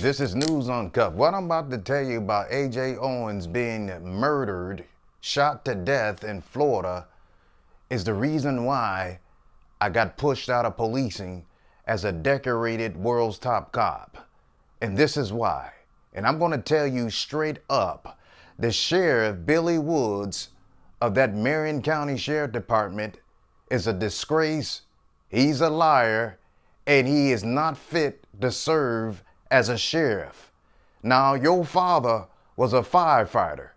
This is News Uncuffed. What I'm about to tell you about A.J. Owens being murdered, shot to death in Florida is the reason why I got pushed out of policing as a decorated world's top cop. And this is why. And I'm going to tell you straight up, the sheriff, Billy Woods, of that Marion County Sheriff Department is a disgrace, he's a liar, and he is not fit to serve as a sheriff. Now, your father was a firefighter.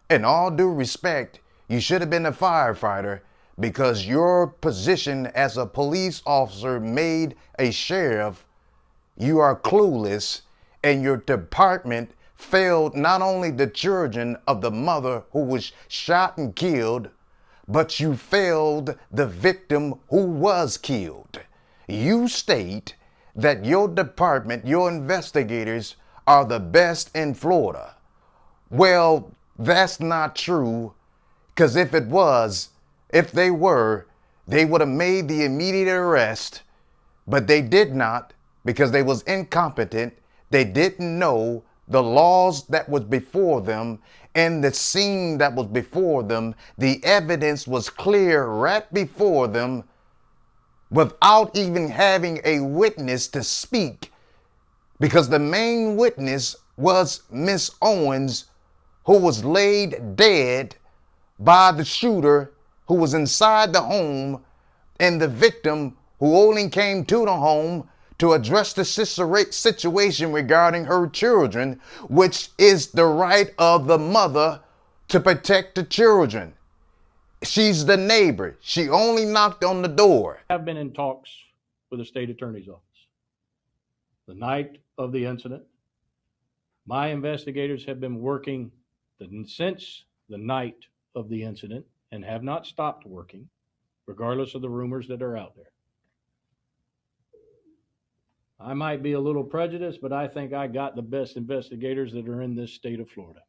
In all due respect, you should have been a firefighter because your position as a police officer made a sheriff. You are clueless, and your department failed not only the children of the mother who was shot and killed, but you failed the victim who was killed. You state that your department, your investigators, are the best in Florida. Well, that's not true, because if they were, they would have made the immediate arrest, but they did not because they was incompetent. They didn't know the laws that was before them and the scene that was before them. The evidence was clear right before them without even having a witness to speak, because the main witness was Miss Owens, who was laid dead by the shooter who was inside the home, and the victim who only came to the home to address the situation regarding her children, which is the right of the mother to protect the children. She's the neighbor. She only knocked on the door. I've been in talks with the state attorney's office. The night of the incident, my investigators have been working since the night of the incident and have not stopped working, regardless of the rumors that are out there. I might be a little prejudiced, but I think I got the best investigators that are in this state of Florida,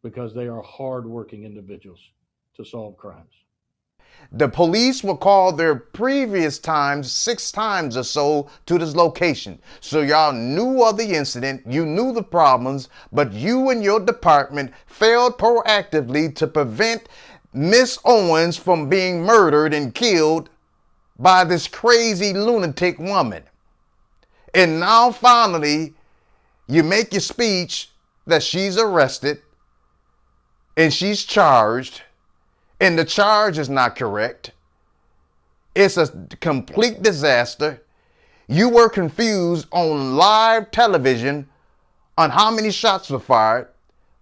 because they are hardworking individuals to solve crimes. The police were called their previous times 6 times or so to this location. So y'all knew of the incident, you knew the problems, but you and your department failed proactively to prevent Miss Owens from being murdered and killed by this crazy lunatic woman. And now finally, you make your speech that she's arrested and she's charged, and the charge is not correct. It's a complete disaster. You were confused on live television on how many shots were fired,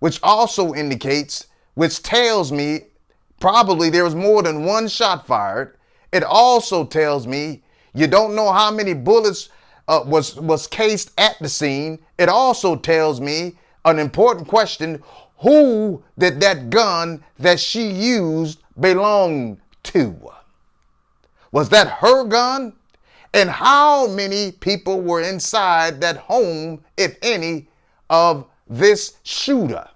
which also indicates, which tells me probably there was more than one shot fired. It also tells me you don't know how many bullets was cased at the scene. It also tells me an important question: who did that gun that she used belong to? Was that her gun? And how many people were inside that home, if any, of this shooter?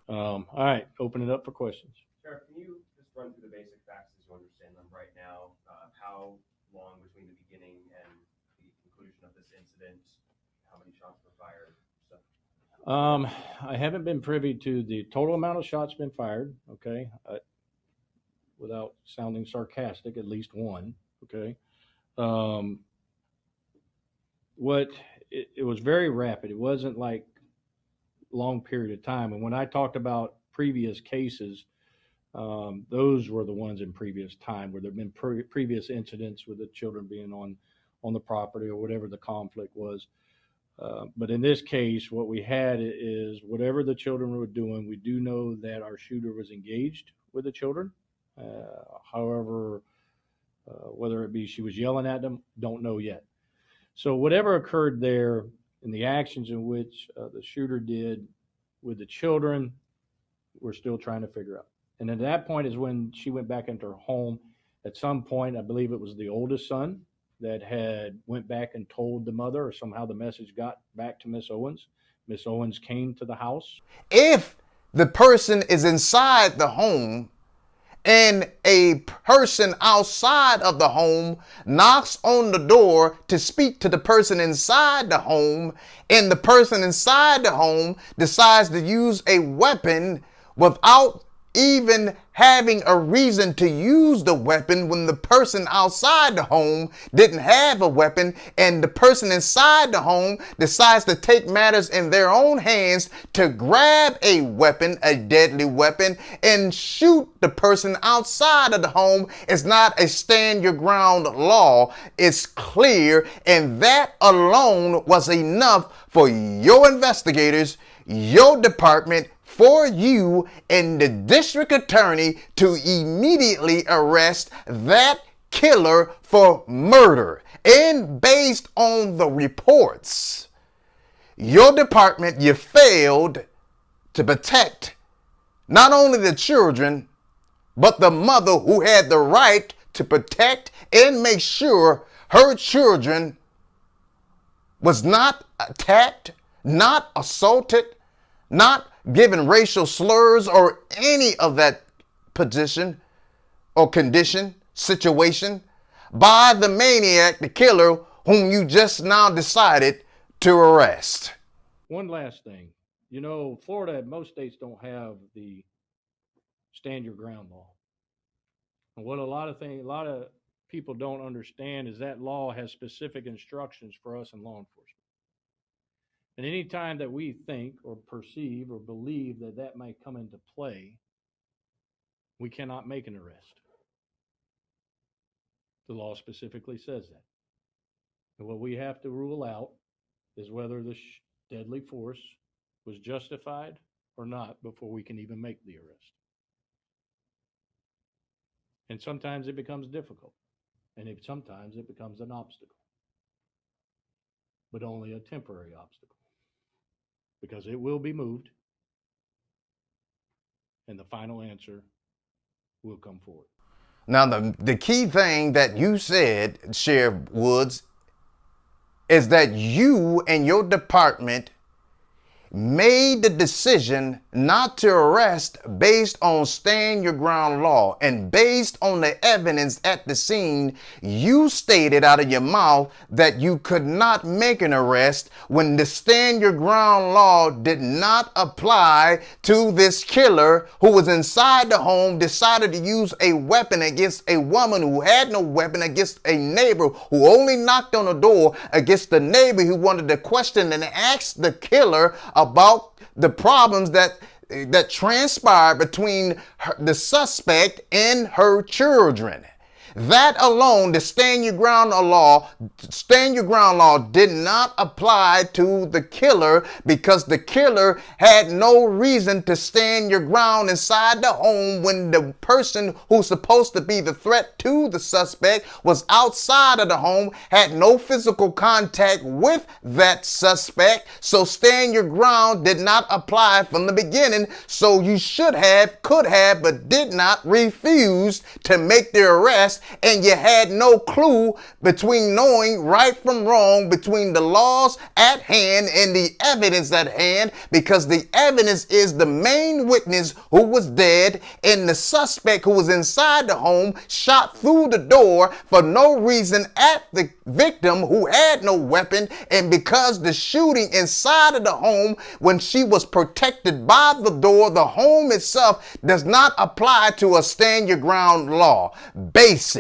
All right, open it up for questions. Sheriff, can you just run through the basic facts as you understand them right now? How long between the beginning and the conclusion of this incident? How many shots were fired? I haven't been privy to the total amount of shots been fired, okay? Without sounding sarcastic, at least one, okay? It was very rapid. It wasn't like long period of time. And when I talked about previous cases, those were the ones in previous time where there have been previous incidents with the children being on the property or whatever the conflict was. But in this case, what we had is whatever the children were doing, we do know that our shooter was engaged with the children. However, whether it be she was yelling at them, don't know yet. So whatever occurred there and the actions in which the shooter did with the children, we're still trying to figure out. And at that point is when she went back into her home. At some point, I believe it was the oldest son that had went back and told the mother, or somehow the message got back to Miss Owens. Miss Owens came to the house. If the person is inside the home and a person outside of the home knocks on the door to speak to the person inside the home, and the person inside the home decides to use a weapon without even having a reason to use the weapon when the person outside the home didn't have a weapon, and the person inside the home decides to take matters in their own hands to grab a weapon, a deadly weapon, and shoot the person outside of the home, is not a stand your ground law. It's clear, and that alone was enough for your investigators, your department, for you and the district attorney to immediately arrest that killer for murder. And based on the reports, your department, you failed to protect not only the children, but the mother who had the right to protect and make sure her children was not attacked, not assaulted, not given racial slurs or any of that position or condition, situation by the maniac, the killer, whom you just now decided to arrest. One last thing. You know, Florida and most states don't have the stand your ground law. And what a lot of people don't understand is that law has specific instructions for us in law enforcement. And any time that we think or perceive or believe that that might come into play, we cannot make an arrest. The law specifically says that. And what we have to rule out is whether the deadly force was justified or not before we can even make the arrest. And sometimes it becomes difficult. And sometimes it becomes an obstacle. But only a temporary obstacle. Because it will be moved, and the final answer will come forward. Now, the key thing that you said, Sheriff Woods, is that you and your department made the decision not to arrest based on stand your ground law, and based on the evidence at the scene, you stated out of your mouth that you could not make an arrest when the stand your ground law did not apply to this killer who was inside the home, decided to use a weapon against a woman who had no weapon, against a neighbor who only knocked on the door, against the neighbor who wanted to question and ask the killer about the problems that transpired between the suspect and her children. That alone, the stand your ground law did not apply to the killer, because the killer had no reason to stand your ground inside the home when the person who's supposed to be the threat to the suspect was outside of the home, had no physical contact with that suspect. So stand your ground did not apply from the beginning. So you should have, could have, but did not refuse to make the arrest. And you had no clue between knowing right from wrong, between the laws at hand and the evidence at hand, because the evidence is the main witness who was dead and the suspect who was inside the home shot through the door for no reason at the victim who had no weapon. And because the shooting inside of the home, when she was protected by the door, the home itself does not apply to a stand your ground law. Basic.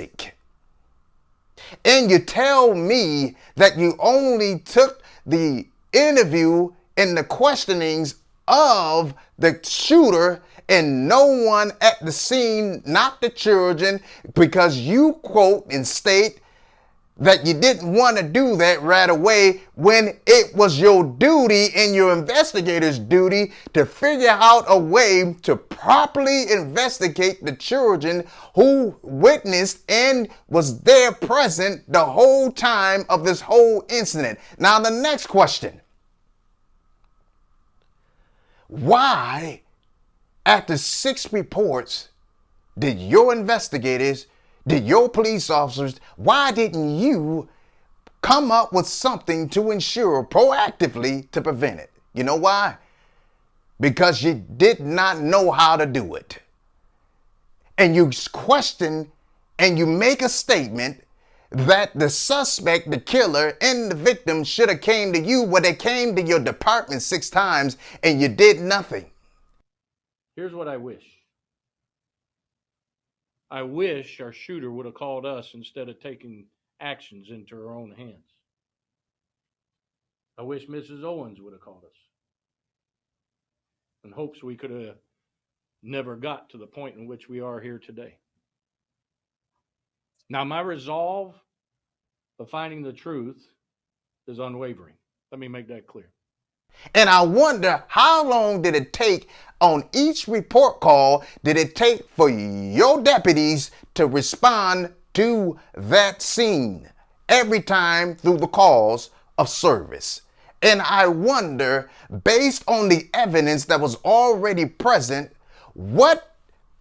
And you tell me that you only took the interview and the questionings of the shooter and no one at the scene, not the children, because you quote and state that you didn't want to do that right away, when it was your duty and your investigator's duty to figure out a way to properly investigate the children who witnessed and was there present the whole time of this whole incident. Now, the next question. Why, after 6 reports, did your investigators, did your police officers, why didn't you come up with something to ensure proactively to prevent it? You know why? Because you did not know how to do it. and you question and you make a statement that the suspect, the killer, and the victim should have came to you, where they came to your department 6 times and you did nothing. Here's what I wish. I wish our shooter would have called us instead of taking actions into her own hands. I wish Mrs. Owens would have called us, in hopes we could have never got to the point in which we are here today. Now, my resolve of finding the truth is unwavering. Let me make that clear. And I wonder, how long did it take on each report call did it take for your deputies to respond to that scene every time through the calls of service? And I wonder, based on the evidence that was already present, what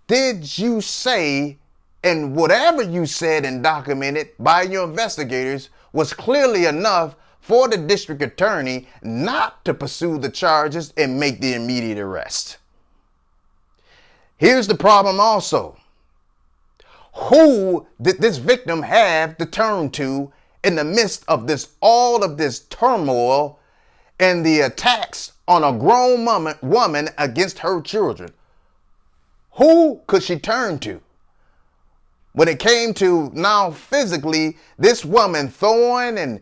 did you say? And whatever you said and documented by your investigators was clearly enough for the district attorney not to pursue the charges and make the immediate arrest. Here's the problem also. Who did this victim have to turn to in the midst of all of this turmoil and the attacks on a grown woman against her children? Who could she turn to? When it came to now physically, this woman throwing and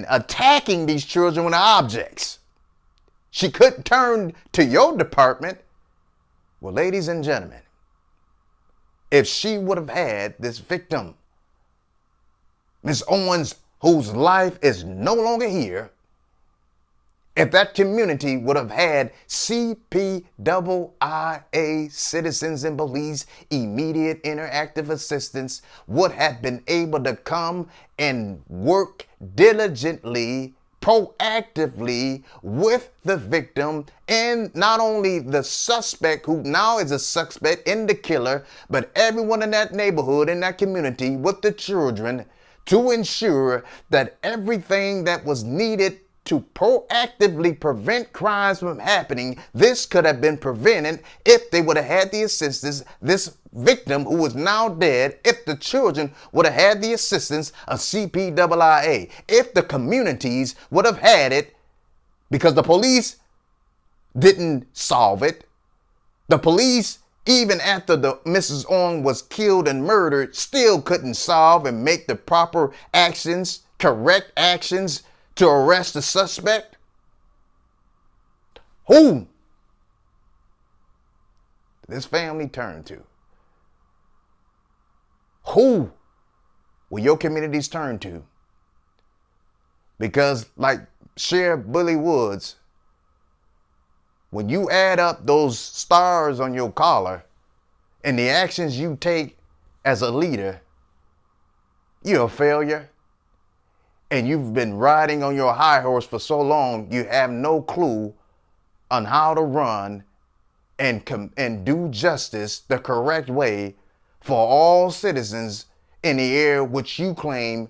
attacking these children with objects, she couldn't turn to your department. Well, ladies and gentlemen, if she would have had this victim, Miss Owens, whose life is no longer here, if that community would have had CPIIA, Citizens and Police Immediate Interactive Assistance, would have been able to come and work diligently, proactively with the victim, and not only the suspect, who now is a suspect in the killer, but everyone in that neighborhood, in that community, with the children, to ensure that everything that was needed to proactively prevent crimes from happening, this could have been prevented if they would have had the assistance, this victim who is now dead, if the children would have had the assistance of CPIIA, if the communities would have had it, because the police didn't solve it. The police, even after the Mrs. Owens was killed and murdered, still couldn't solve and make the proper actions, correct actions, to arrest the suspect. Who did this family turn to? Who will your communities turn to? Because like Sheriff Billy Woods, when you add up those stars on your collar and the actions you take as a leader, you're a failure. And you've been riding on your high horse for so long, you have no clue on how to run and do justice the correct way for all citizens in the area which you claim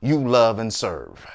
you love and serve.